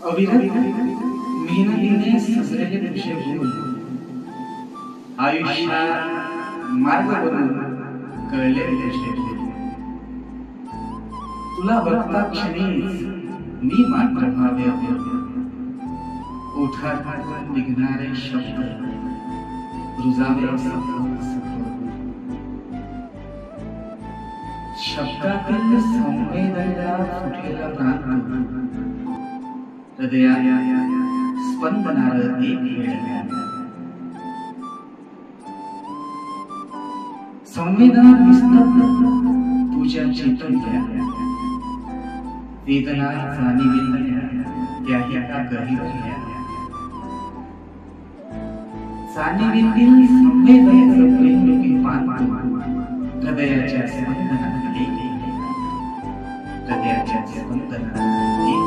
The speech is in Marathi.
अविरत मेहनतीने सजलेले तुझे बोल आयुष्यात मार्ग बनून कळले तुझे बोल. तुला बघता क्षणीच मी मात्र भावे ओठातून निघणारे शब्द रुजावे शब्दातील संवेदनेला फुटलेला प्रांत हृदयात स्पंदनार एक वेळ संवेदना निस्तब्ध तुझ्या चेतनल्या वेदना जाणीवेतल्या त्याही का गहिरल्या जाणीवेतील संवेदनेचं प्रेम पान हृदयाच्या स्पंदनात हृदयाच्या स्पंदनात